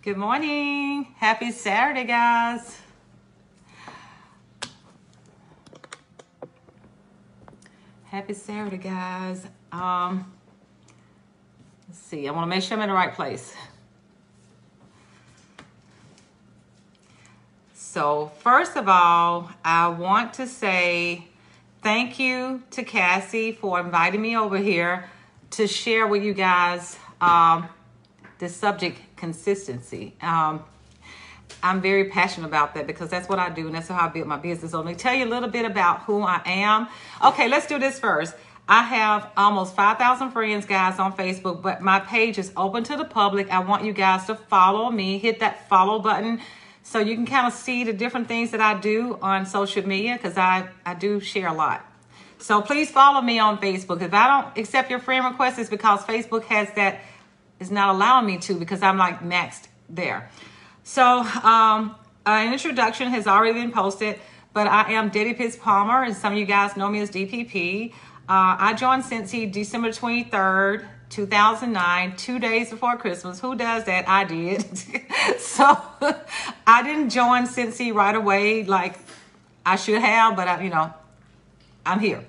Good morning. Happy Saturday, guys. Happy Saturday, guys. Let's see. I want to make sure I'm in the right place. So first of all, I want to say thank you to Cassie for inviting me over here to share with you guys the subject consistency. I'm very passionate about that because that's what I do and that's how I build my business. So let me tell you a little bit about who I am. Okay, let's do this first. I have almost 5,000 friends, guys, on Facebook, but my page is open to the public. I want you guys to follow me. Hit that follow button so you can kind of see the different things that I do on social media because I do share a lot. So please follow me on Facebook. If I don't accept your friend request, it's because Facebook has that, is not allowing me to because I'm like maxed there. So an introduction has already been posted, but I am Debbie Pitts Palmer, and some of you guys know me as DPP. I joined Scentsy December 23rd, 2009, 2 days before Christmas. Who does that? I did. So I didn't join Scentsy right away like I should have, but I'm here.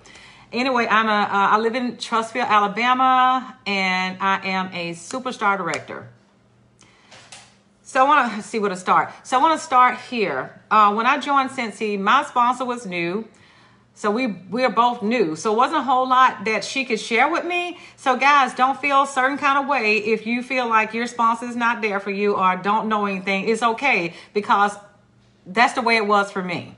Anyway, I live in Trussville, Alabama, and I am a superstar director. So I want to see where to start. So I want to start here. When I joined Scentsy, my sponsor was new. So we are both new. So it wasn't a whole lot that she could share with me. So guys, don't feel a certain kind of way if you feel like your sponsor is not there for you or don't know anything. It's okay because that's the way it was for me.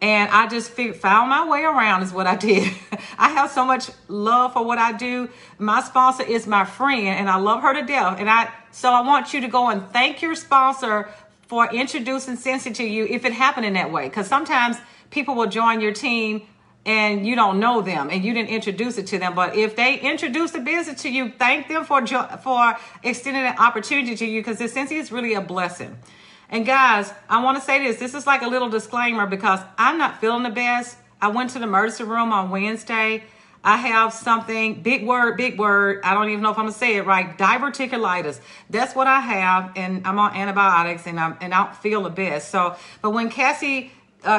And I just found my way around is what I did. I have so much love for what I do. My sponsor is my friend and I love her to death. So I want you to go and thank your sponsor for introducing Scentsy to you if it happened in that way. Because sometimes people will join your team and you don't know them and you didn't introduce it to them. But if they introduce the business to you, thank them for extending an opportunity to you because this Scentsy is really a blessing. And guys, I want to say this. This is like a little disclaimer because I'm not feeling the best. I went to the emergency room on Wednesday. I have something, big word. I don't even know if I'm going to say it right. Diverticulitis. That's what I have. And I'm on antibiotics and I don't feel the best. So, but when Cassie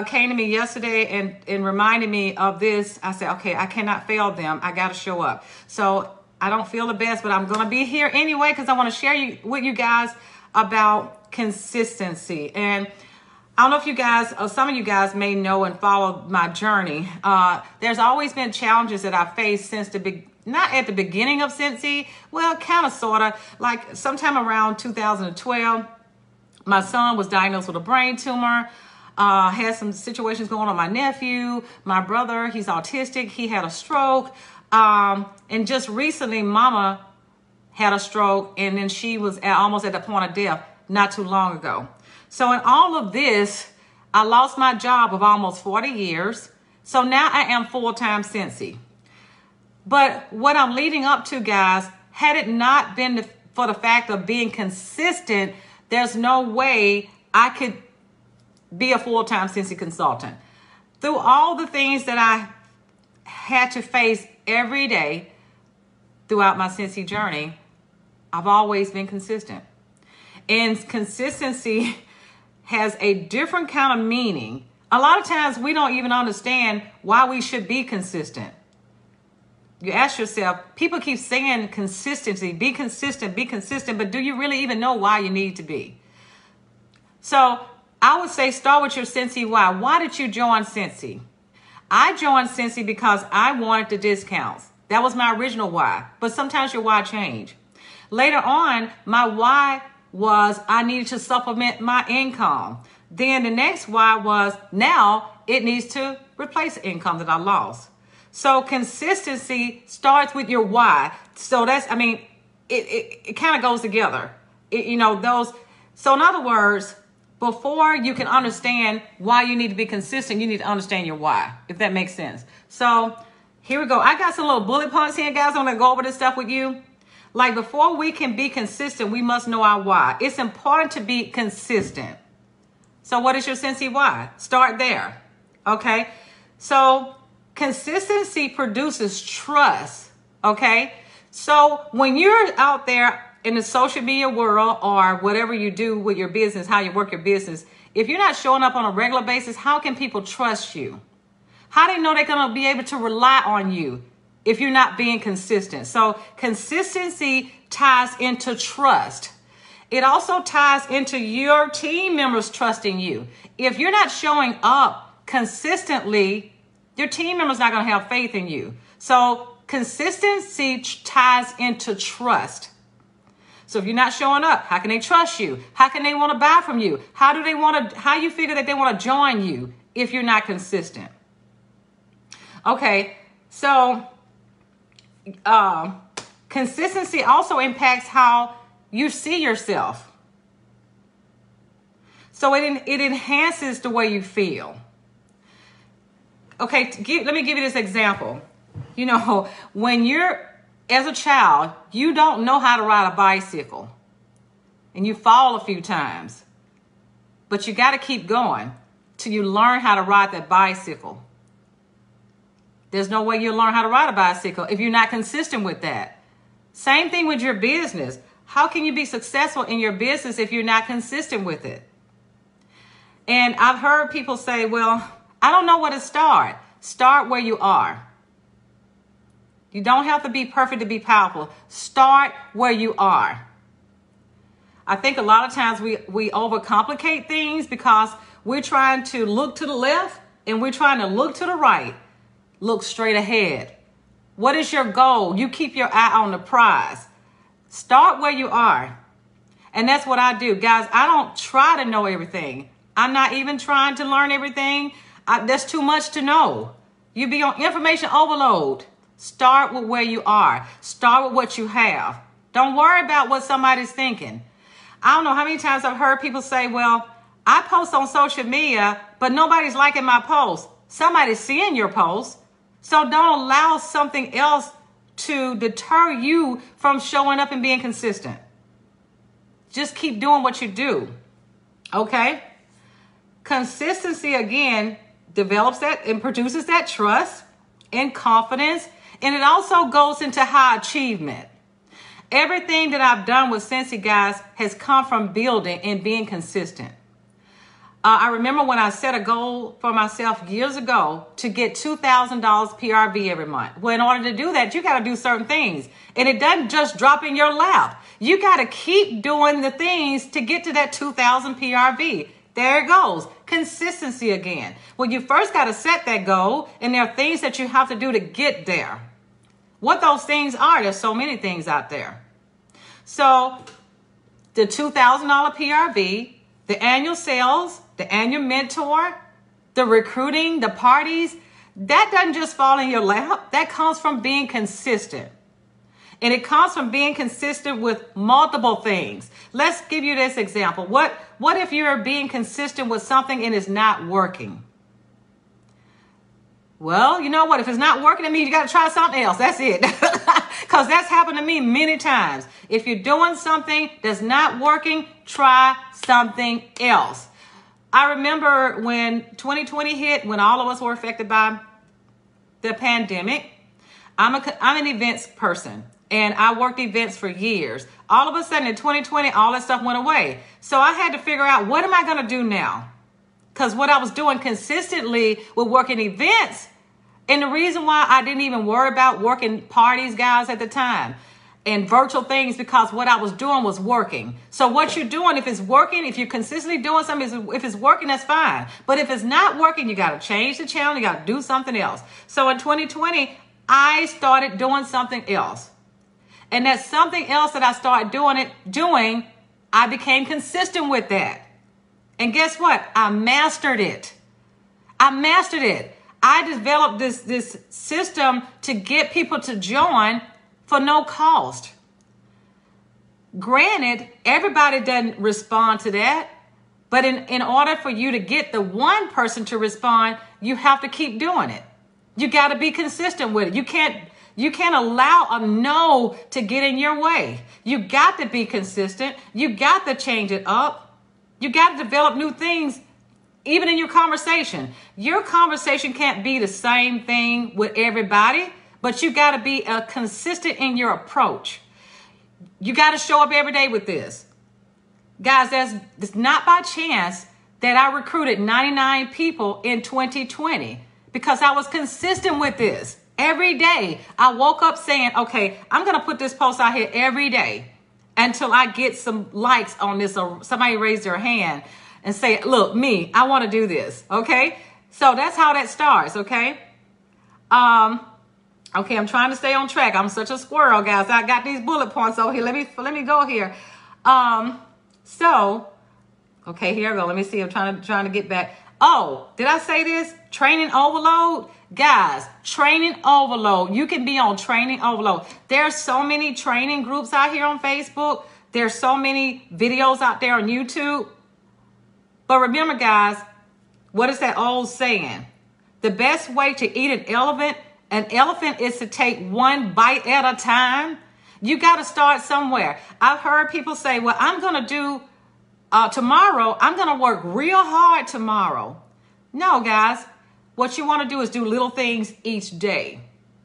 came to me yesterday and reminded me of this, I said, okay, I cannot fail them. I got to show up. So I don't feel the best, but I'm going to be here anyway because I want to share with you guys about consistency. And I don't know if you guys, or some of you guys may know and follow my journey. There's always been challenges that I faced since not at the beginning of Scentsy, well, kind of, sort of, like sometime around 2012, my son was diagnosed with a brain tumor. Had some situations going on with my nephew, my brother, he's autistic, he had a stroke. And just recently, mama had a stroke, and then she was almost at the point of death not too long ago. So in all of this, I lost my job of almost 40 years. So now I am full-time Scentsy. But what I'm leading up to, guys, had it not been for the fact of being consistent, there's no way I could be a full-time Scentsy consultant. Through all the things that I had to face every day throughout my Scentsy journey, I've always been consistent. And consistency has a different kind of meaning. A lot of times we don't even understand why we should be consistent. You ask yourself, people keep saying consistency, be consistent, but do you really even know why you need to be? So I would say start with your Scentsy why. Why did you join Scentsy? I joined Scentsy because I wanted the discounts. That was my original why. But sometimes your why change. Later on, my why was I needed to supplement my income. Then the next why was now it needs to replace the income that I lost. So consistency starts with your why. So that's, it kind of goes together. So in other words, before you can understand why you need to be consistent, you need to understand your why, if that makes sense. So here we go. I got some little bullet points here, guys. I'm going to go over this stuff with you. Like before we can be consistent, we must know our why. It's important to be consistent. So what is your Scentsy why? Start there. Okay. So consistency produces trust. Okay. So when you're out there in the social media world or whatever you do with your business, how you work your business, if you're not showing up on a regular basis, how can people trust you? How do they know they're going to be able to rely on you if you're not being consistent? So consistency ties into trust. It also ties into your team members trusting you. If you're not showing up consistently, your team members not going to have faith in you. So consistency ties into trust. So if you're not showing up, how can they trust you? How can they want to buy from you? How you figure that they want to join you if you're not consistent? Okay, so consistency also impacts how you see yourself. So it enhances the way you feel. Okay, let me give you this example. You know, when you're, as a child, you don't know how to ride a bicycle. And you fall a few times. But you got to keep going till you learn how to ride that bicycle. There's no way you'll learn how to ride a bicycle if you're not consistent with that. Same thing with your business. How can you be successful in your business if you're not consistent with it? And I've heard people say, well, I don't know where to start. Start where you are. You don't have to be perfect to be powerful. Start where you are. I think a lot of times we overcomplicate things because we're trying to look to the left and we're trying to look to the right. Look straight ahead. What is your goal? You keep your eye on the prize. Start where you are. And that's what I do. Guys, I don't try to know everything. I'm not even trying to learn everything. That's too much to know. You be on information overload. Start with where you are. Start with what you have. Don't worry about what somebody's thinking. I don't know how many times I've heard people say, well, I post on social media, but nobody's liking my post. Somebody's seeing your post. So don't allow something else to deter you from showing up and being consistent. Just keep doing what you do. Okay? Consistency, again, develops that and produces that trust and confidence. And it also goes into high achievement. Everything that I've done with Scentsy, guys, has come from building and being consistent. I remember when I set a goal for myself years ago to get $2,000 PRV every month. Well, in order to do that, you got to do certain things. And it doesn't just drop in your lap. You got to keep doing the things to get to that 2,000 PRV. There it goes. Consistency again. Well, you first got to set that goal, and there are things that you have to do to get there. What those things are, there's so many things out there. So the $2,000 PRV, the annual sales, the annual mentor, the recruiting, the parties, that doesn't just fall in your lap. That comes from being consistent. And it comes from being consistent with multiple things. Let's give you this example. What if you're being consistent with something and it's not working? Well, you know what? If it's not working, I mean, you got to try something else. That's it. Because that's happened to me many times. If you're doing something that's not working, try something else. I remember when 2020 hit, when all of us were affected by the pandemic. I'm an events person, and I worked events for years. All of a sudden in 2020, all that stuff went away. So I had to figure out, what am I going to do now? Because what I was doing consistently with working events, and the reason why I didn't even worry about working parties, guys, at the time, and virtual things, because what I was doing was working. So what you're doing, if it's working, if you're consistently doing something, if it's working, that's fine. But if it's not working, you got to change the channel. You got to do something else. So in 2020, I started doing something else. And that something else that I started doing, I became consistent with that. And guess what? I mastered it. I developed this system to get people to join for no cost. Granted, everybody doesn't respond to that, but in order for you to get the one person to respond, you have to keep doing it. You got to be consistent with it. You can't allow a no to get in your way. You got to be consistent. You got to change it up. You got to develop new things. Even in your conversation, your conversation can't be the same thing with everybody, but you got to be consistent in your approach. You got to show up every day with this. Guys, it's not by chance that I recruited 99 people in 2020 because I was consistent with this. Every day, I woke up saying, okay, I'm going to put this post out here every day until I get some likes on this or somebody raise their hand and say, look, me, I want to do this. Okay. So that's how that starts. Okay. Okay. I'm trying to stay on track. I'm such a squirrel, guys. I got these bullet points over here. Let me go here. So, okay, here I go. Let me see. I'm trying to get back. Oh, did I say this? Training overload? Guys, training overload. You can be on training overload. There's so many training groups out here on Facebook. There's so many videos out there on YouTube. But remember, guys, what is that old saying? The best way to eat an elephant is to take one bite at a time. You got to start somewhere. I've heard people say, well, I'm going to do tomorrow, I'm going to work real hard tomorrow. No, guys, what you want to do is do little things each day.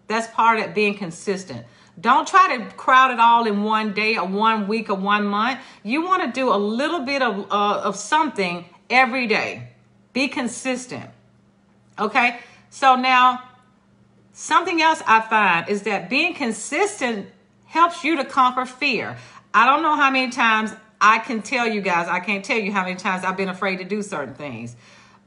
That's part of it, being consistent. Don't try to crowd it all in one day or 1 week or 1 month. You want to do a little bit of something every day. Be consistent. Okay. So now something else I find is that being consistent helps you to conquer fear. I don't know how many times I can tell you guys, I can't tell you how many times I've been afraid to do certain things.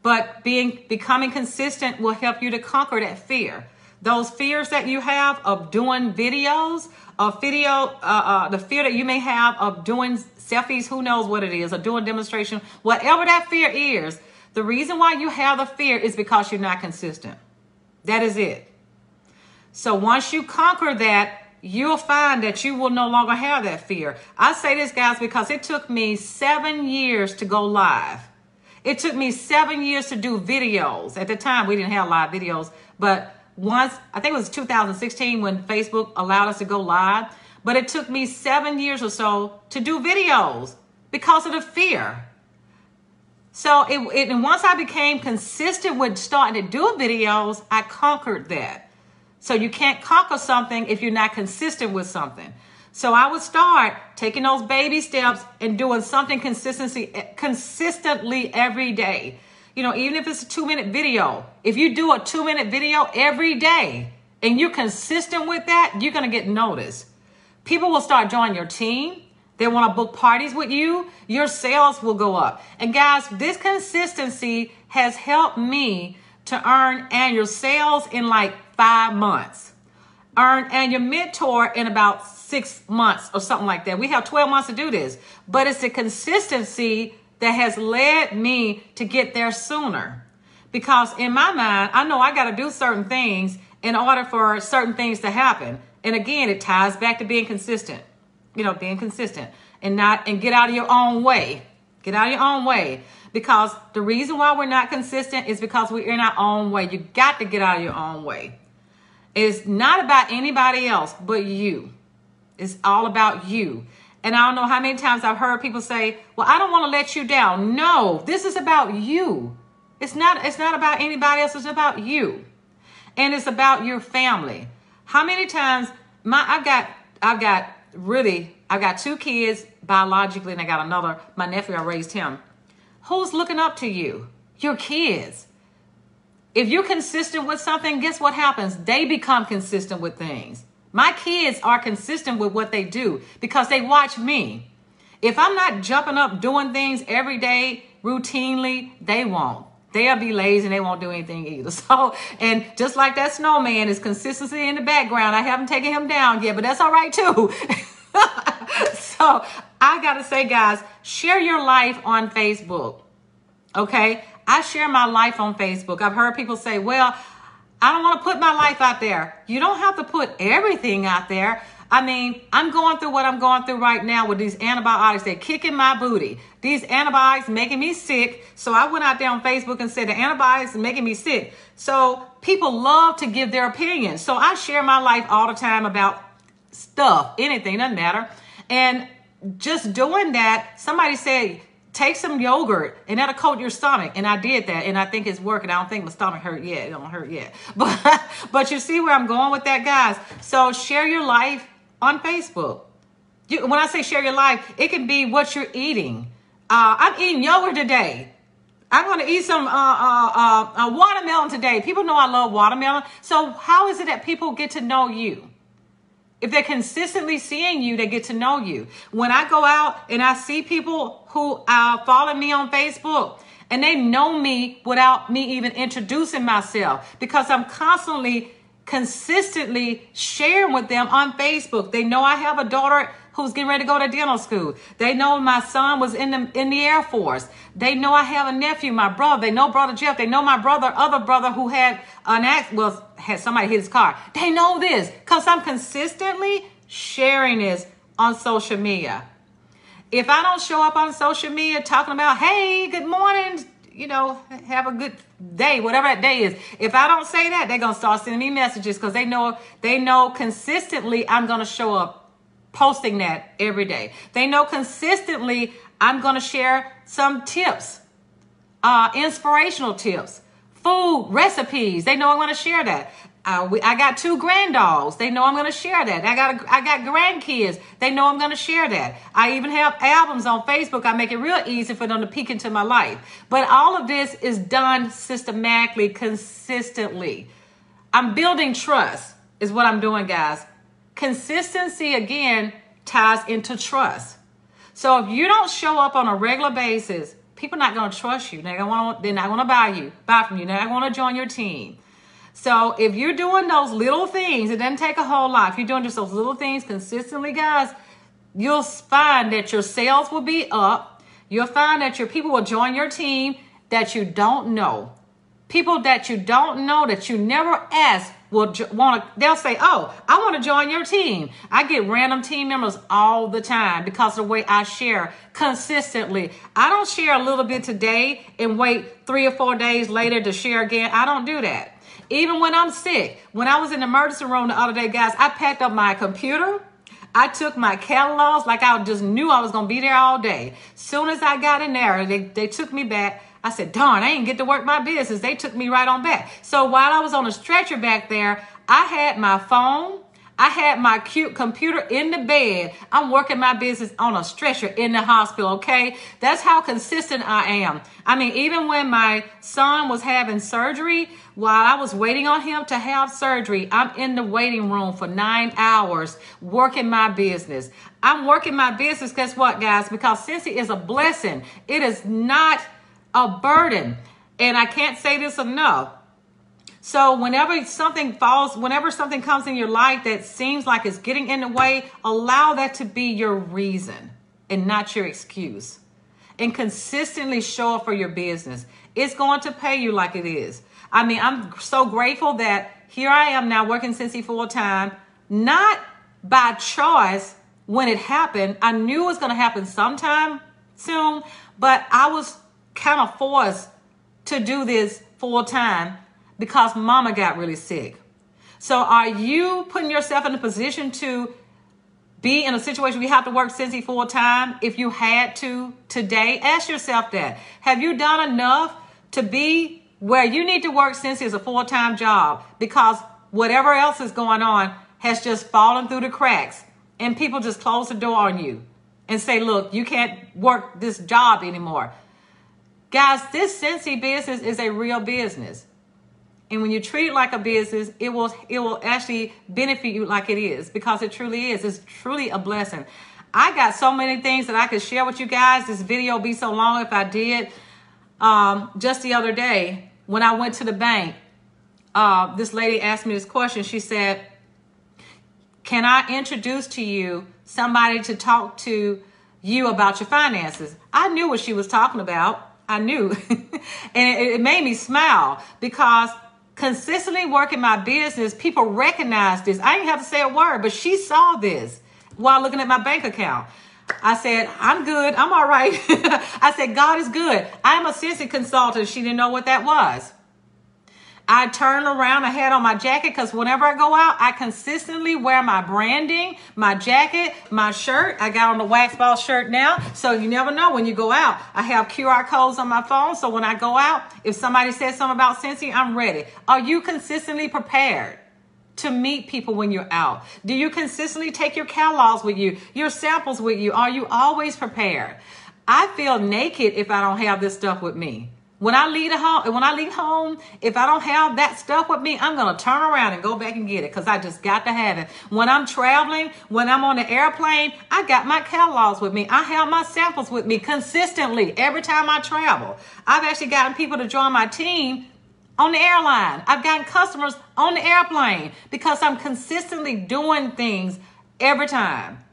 But becoming consistent will help you to conquer that fear. Those fears that you have of doing videos, the fear that you may have of doing selfies, who knows what it is, or doing demonstration, whatever that fear is, the reason why you have the fear is because you're not consistent. That is it. So once you conquer that, you'll find that you will no longer have that fear. I say this, guys, because it took me 7 years to go live. It took me 7 years to do videos. At the time, we didn't have live videos, but once, I think it was 2016 when Facebook allowed us to go live, but it took me 7 years or so to do videos because of the fear. So and once I became consistent with starting to do videos, I conquered that. So you can't conquer something if you're not consistent with something. So I would start taking those baby steps and doing something consistently every day. You know, even if it's a 2-minute video, if you do a 2-minute video every day and you're consistent with that, you're going to get noticed. People will start joining your team. They want to book parties with you. Your sales will go up. And guys, this consistency has helped me to earn annual sales in like 5 months. Earn annual mentor in about 6 months or something like that. We have 12 months to do this, but it's the consistency that has led me to get there sooner. Because in my mind, I know I got to do certain things in order for certain things to happen. And again, it ties back to being consistent. You know, being consistent and get out of your own way. Get out of your own way. Because the reason why we're not consistent is because we're in our own way. You got to get out of your own way. It's not about anybody else but you. It's all about you. And I don't know how many times I've heard people say, well, I don't want to let you down. No, this is about you. It's not about anybody else. It's about you. And it's about your family. How many times I've got 2 kids biologically, and I got another, my nephew, I raised him. Who's looking up to you? Your kids. If you're consistent with something, guess what happens? They become consistent with things. My kids are consistent with what they do because they watch me. If I'm not jumping up doing things every day routinely, they won't. They'll be lazy and they won't do anything either. So, and just like that snowman is consistency in the background. I haven't taken him down yet, but that's all right too. So I got to say, guys, share your life on Facebook. Okay. I share my life on Facebook. I've heard people say, well, I don't want to put my life out there. You don't have to put everything out there. I mean, I'm going through what I'm going through right now with these antibiotics. They're kicking my booty. These antibiotics making me sick. So I went out there on Facebook and said the antibiotics are making me sick. So people love to give their opinion. So I share my life all the time about stuff, anything, doesn't matter. And just doing that, somebody said, take some yogurt and that'll coat your stomach. And I did that. And I think it's working. I don't think my stomach hurt yet. It don't hurt yet. But you see where I'm going with that, guys. So share your life on Facebook. When I say share your life, it can be what you're eating. I'm eating yogurt today. I'm going to eat some watermelon today. People know I love watermelon. So how is it that people get to know you? If they're consistently seeing you, they get to know you. When I go out and I see people who follow me on Facebook and they know me without me even introducing myself, because I'm consistently sharing with them on Facebook. They know I have a daughter who's getting ready to go to dental school. They know my son was in the Air Force. They know I have a nephew, my brother. They know Brother Jeff. They know my other brother who had had somebody hit his car. They know this because I'm consistently sharing this on social media. If I don't show up on social media talking about, hey, good morning, have a good day, whatever that day is. If I don't say that, they're going to start sending me messages because they know consistently I'm going to show up posting that every day. They know consistently I'm going to share some tips, inspirational tips, food recipes. They know I'm going to share that. I got 2 granddogs. They know I'm going to share that. I got grandkids. They know I'm going to share that. I even have albums on Facebook. I make it real easy for them to peek into my life. But all of this is done systematically, consistently. I'm building trust is what I'm doing, guys. Consistency, again, ties into trust. So if you don't show up on a regular basis, people are not going to trust you. They're not going to buy from you. They're not going to join your team. So if you're doing those little things, it doesn't take a whole lot. If you're doing just those little things consistently, guys, you'll find that your sales will be up. You'll find that your people will join your team that you don't know. People that you don't know, that you never asked, they'll say, oh, I want to join your team. I get random team members all the time because of the way I share consistently. I don't share a little bit today and wait 3 or 4 days later to share again. I don't do that. Even when I'm sick, when I was in the emergency room the other day, guys, I packed up my computer. I took my catalogs like I just knew I was going to be there all day. Soon as I got in there, they took me back. I said, darn, I ain't get to work my business. They took me right on back. So while I was on a stretcher back there, I had my phone. I had my cute computer in the bed. I'm working my business on a stretcher in the hospital, okay? That's how consistent I am. I mean, even when my son was having surgery, while I was waiting on him to have surgery, I'm in the waiting room for 9 hours working my business. I'm working my business, guess what, guys? Because Cincy is a blessing. It is not a burden. And I can't say this enough. So whenever something comes in your life that seems like it's getting in the way, allow that to be your reason and not your excuse. And consistently show up for your business. It's going to pay you like it is. I mean, I'm so grateful that here I am now working Cincy full time, not by choice when it happened. I knew it was going to happen sometime soon, but I was kind of forced to do this full time because mama got really sick. So are you putting yourself in a position to be in a situation where you have to work Cincy full time? If you had to today, ask yourself that. Have you done enough to be where you need to work Cincy as a full-time job because whatever else is going on has just fallen through the cracks and people just close the door on you and say, look, you can't work this job anymore. Guys, this Cincy business is a real business. And when you treat it like a business, it will actually benefit you like it is, because it truly is. It's truly a blessing. I got so many things that I could share with you guys. This video would be so long if I did. Just the other day, when I went to the bank, this lady asked me this question. She said, can I introduce to you somebody to talk to you about your finances? I knew what she was talking about. I knew. And it made me smile because consistently working my business, people recognize this. I didn't have to say a word, but she saw this while looking at my bank account. I said, I'm good. I'm all right. I said, God is good. I'm a Cincy consultant. She didn't know what that was. I turned around. I had on my jacket because whenever I go out, I consistently wear my branding, my jacket, my shirt. I got on the wax ball shirt now. So you never know when you go out. I have QR codes on my phone. So when I go out, if somebody says something about Cincy, I'm ready. Are you consistently prepared to meet people when you're out? Do you consistently take your catalogs with you, your samples with you? Are you always prepared? I feel naked if I don't have this stuff with me. When I leave home, if I don't have that stuff with me, I'm going to turn around and go back and get it because I just got to have it. When I'm traveling, when I'm on the airplane, I got my catalogs with me. I have my samples with me consistently every time I travel. I've actually gotten people to join my team on the airline. I've gotten customers on the airplane because I'm consistently doing things every time,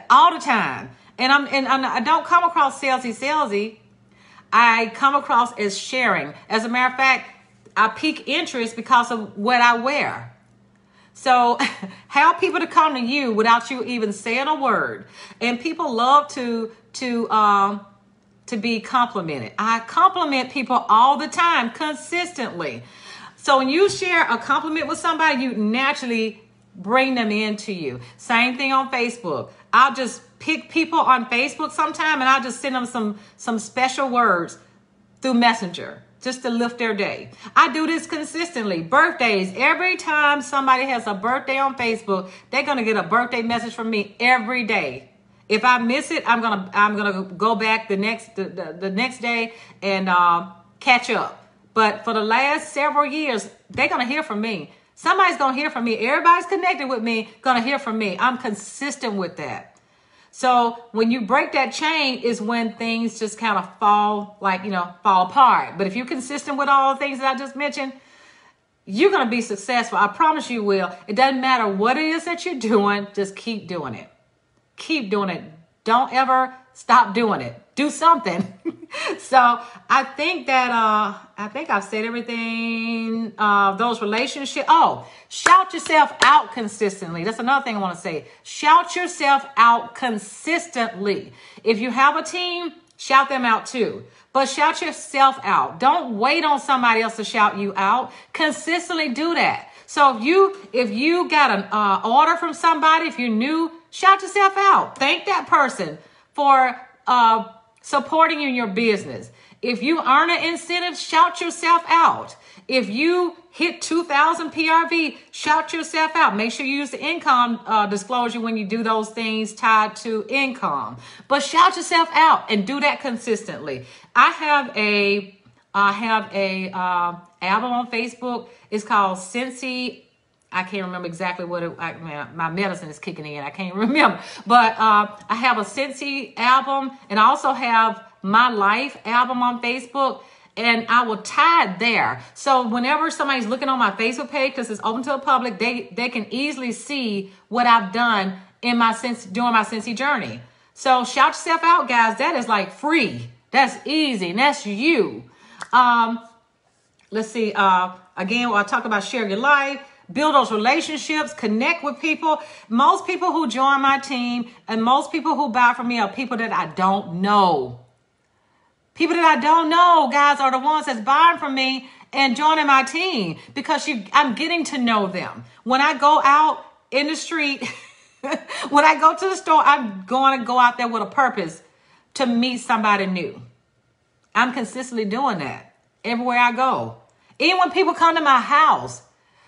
all the time. And I don't come across salesy. I come across as sharing. As a matter of fact, I pique interest because of what I wear. So have people to come to you without you even saying a word. And people love to be complimented. I compliment people all the time, consistently. So when you share a compliment with somebody, you naturally bring them into you. Same thing on Facebook. I'll just pick people on Facebook sometime and I'll just send them some special words through Messenger just to lift their day. I do this consistently. Birthdays. Every time somebody has a birthday on Facebook, they're going to get a birthday message from me every day. If I miss it, I'm gonna go back the next day and catch up. But for the last several years, they're gonna hear from me. Somebody's gonna hear from me. Everybody's connected with me, gonna hear from me. I'm consistent with that. So when you break that chain is when things just kind of fall apart. But if you're consistent with all the things that I just mentioned, you're gonna be successful. I promise you will. It doesn't matter what it is that you're doing, just keep doing it. Keep doing it. Don't ever stop doing it. Do something. So I think that I've said everything. Those relationships. Oh, shout yourself out consistently. That's another thing I want to say. Shout yourself out consistently. If you have a team, shout them out too. But shout yourself out. Don't wait on somebody else to shout you out. Consistently do that. So if you got an order from somebody, if you're new, shout yourself out. Thank that person for supporting you in your business. If you earn an incentive, shout yourself out. If you hit 2,000 PRV, shout yourself out. Make sure you use the income disclosure when you do those things tied to income. But shout yourself out and do that consistently. I have a album on Facebook. It's called Scentsy. I can't remember exactly what my medicine is kicking in. I can't remember. But I have a Scentsy album, and I also have My Life album on Facebook, and I will tie it there. So whenever somebody's looking on my Facebook page, because it's open to the public, they can easily see what I've done in during my Scentsy journey. So shout yourself out, guys. That is like free. That's easy, and that's you. Let's see. Again, I talked about share your life. Build those relationships, connect with people. Most people who join my team and most people who buy from me are people that I don't know. People that I don't know, guys, are the ones that's buying from me and joining my team because I'm getting to know them. When I go out in the street, when I go to the store, I'm going to go out there with a purpose to meet somebody new. I'm consistently doing that everywhere I go. Even when people come to my house.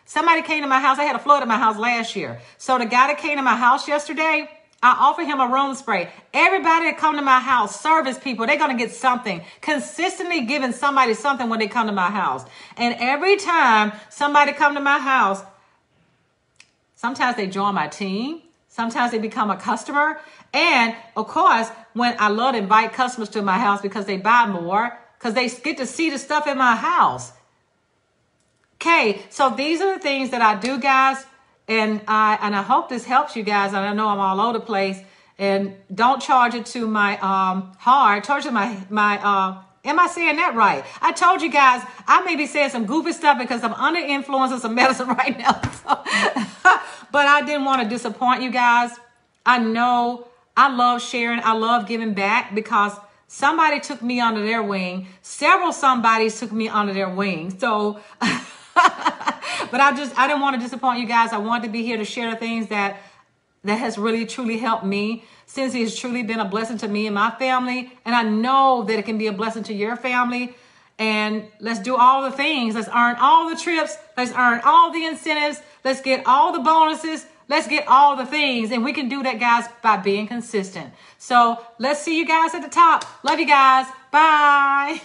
Somebody came to my house. I had a flood at my house last year. So the guy that came to my house yesterday, I offered him a room spray. Everybody that come to my house, service people, they're going to get something. Consistently giving somebody something when they come to my house. And every time somebody come to my house, sometimes they join my team. Sometimes they become a customer. And of course, when I love to invite customers to my house because they buy more, because they get to see the stuff in my house. Okay, so these are the things that I do, guys, and I hope this helps you guys. And I know I'm all over the place, and don't charge it to my heart. Charge it to my am I saying that right? I told you guys I may be saying some goofy stuff because I'm under influence of some medicine right now. But I didn't want to disappoint you guys. I know I love sharing. I love giving back because somebody took me under their wing. Several somebodies took me under their wing. So. But I didn't want to disappoint you guys. I wanted to be here to share the things that has really, truly helped me. Scentsy has truly been a blessing to me and my family. And I know that it can be a blessing to your family. and let's do all the things. Let's earn all the trips. Let's earn all the incentives. Let's get all the bonuses. Let's get all the things. And we can do that, guys, by being consistent. So let's see you guys at the top. Love you guys. Bye.